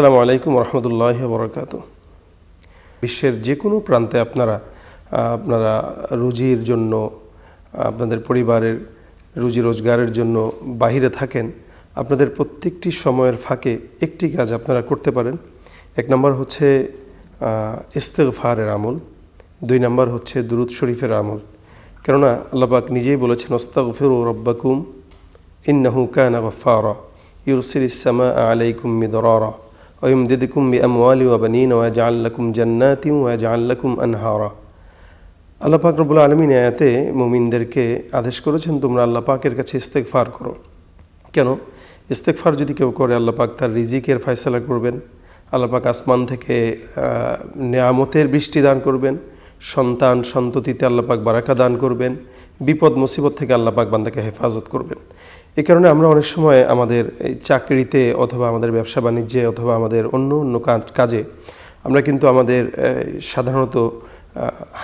আসসালামু আলাইকুম রহমতুল্লাহি ওয়া বারাকাতুহু। বিশ্বের যে কোনো প্রান্তে আপনারা রুজির জন্য, আপনাদের পরিবারের রুজি রোজগারের জন্য বাহিরে থাকেন, আপনাদের প্রত্যেকটি সময়ের ফাঁকে একটি কাজ আপনারা করতে পারেন। এক নম্বর হচ্ছে ইস্তিগফারের আমল, দুই নম্বর হচ্ছে দুরূদ শরীফের আমল। কেননা আল্লাহ পাক নিজেই বলেছেন, আস্তাগফিরু রাব্বাকুম ইন্নাহু কানা গাফফারা ইউরসিলিস সামাআ আলাইকুম মিদরারা ওয়ায়ুমদিদকুম বিআমওয়ালি ওয়া বানিনা ওয়ায়াজআল লাকুম জান্নাতিন ওয়ায়াজআল লাকুম আনহারা। আল্লাহ পাক রব্বুল আলামিন আয়াতে মুমিনদেরকে আদেশ করেছেন, তোমরা আল্লাহ পাকের কাছে ইস্তেগফার করো। কেন? ইস্তেগফার যদি কেউ করে, আল্লাহ পাক তার রিজিকের ফয়সালা করবেন, আল্লাহ পাক আসমান থেকে নেয়ামতের বৃষ্টি দান করবেন, সন্তান সন্ততিতে আল্লাহ পাক বারাকা দান করবেন, বিপদ মুসিবত থেকে আল্লাহ পাক বান্দাকে হেফাজত করবেন। এই কারণে আমরা অনেক সময় আমাদের এই চাকরিতে অথবা আমাদের ব্যবসা বাণিজ্যে অথবা আমাদের অন্য অন্য কাজে আমরা কিন্তু আমাদের সাধারণত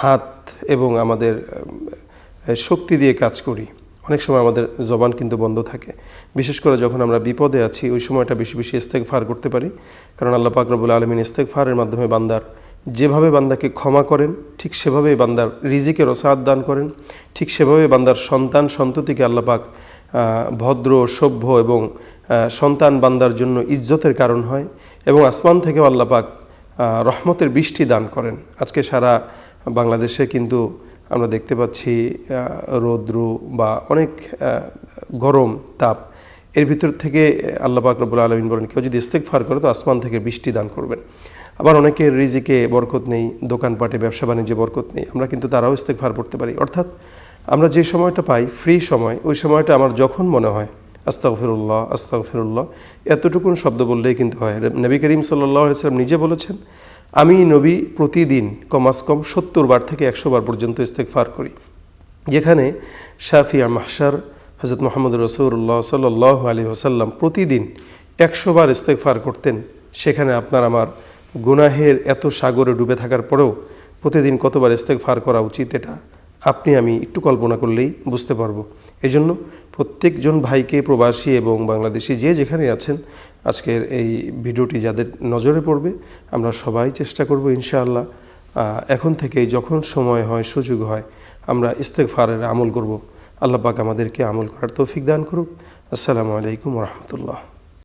হাত এবং আমাদের শক্তি দিয়ে কাজ করি। অনেক সময় আমাদের জবান কিন্তু বন্ধ থাকে। বিশেষ করে যখন আমরা বিপদে আছি, ওই সময়টা বেশি বেশি ইস্তেগফার করতে পারি। কারণ আল্লাহ পাক রব্বুল আলামিন ইস্তেগফারের মাধ্যমে বান্দার যেভাবে বান্দাকে ক্ষমা করেন, ঠিক সেভাবেই বান্দার রিজিকের ওসাআত দান করেন, ঠিক সেভাবে বান্দার সন্তান সন্ততিকে আল্লাহ পাক ভদ্র, সভ্য এবং সন্তান বান্দার জন্য ইজ্জতের কারণ হয়। এবং আসমান থেকেও আল্লাহ পাক রহমতের বৃষ্টি দান করেন। আজকে সারা বাংলাদেশে কিন্তু আমরা দেখতে পাচ্ছি রৌদ্র বা অনেক গরম তাপ। এর ভিতর থেকে আল্লাহ পাক রব্বুল আলামিন বলেন, কেউ যদি ইস্তেগফার করে তো আসমান থেকে বৃষ্টি দান করবেন। আবার অনেকের রিজিকে বরকত নেই, দোকানপাটে ব্যবসা বাণিজ্যে বরকত নেই, আমরা কিন্তু তারাও ইস্তেগফার করতে পারি। অর্থাৎ আমরা যে সময়টা পাই, ফ্রি সময়, ওই সময়টা আমার যখন মনে হয় আস্তাগফিরুল্লাহ আস্তাগফিরুল্লাহ এতটুকুন শব্দ বললেই কিন্তু হয়। নবী করিম সাল্লাল্লাহু আলাইহি ওয়াসাল্লাম নিজে বলেছেন, আমি নবী প্রতিদিন কমাস কম 70 বার থেকে 100 বার পর্যন্ত ইস্তেগফার করি। যেখানে শাফিয়া মাহশার হযরত মুহাম্মদ রাসূলুল্লাহ সাল্লাল্লাহু আলাইহি ওয়াসাল্লাম প্রতিদিন 100 বার ইস্তেগফার করতেন, সেখানে আপনার আমার গুনাহের এত সাগরে ডুবে থাকার পরেও প্রতিদিন কতবার ইস্তেগফার করা উচিত, এটা আপনি আমি একটু কল্পনা করলেই বুঝতে পারবো। এই জন্য প্রত্যেকজন ভাইকে, প্রবাসী এবং বাংলাদেশি যে যেখানে আছেন, আজকের এই ভিডিওটি যাদের নজরে পড়বে, আমরা সবাই চেষ্টা করব ইনশাআল্লাহ এখন থেকে যখন সময় হয়, সুযোগ হয়, আমরা ইস্তেগফারের আমল করব। আল্লাহ পাক আমাদেরকে আমল করার তৌফিক দান করুক। আসসালামু আলাইকুম ওয়া রাহমাতুল্লাহ।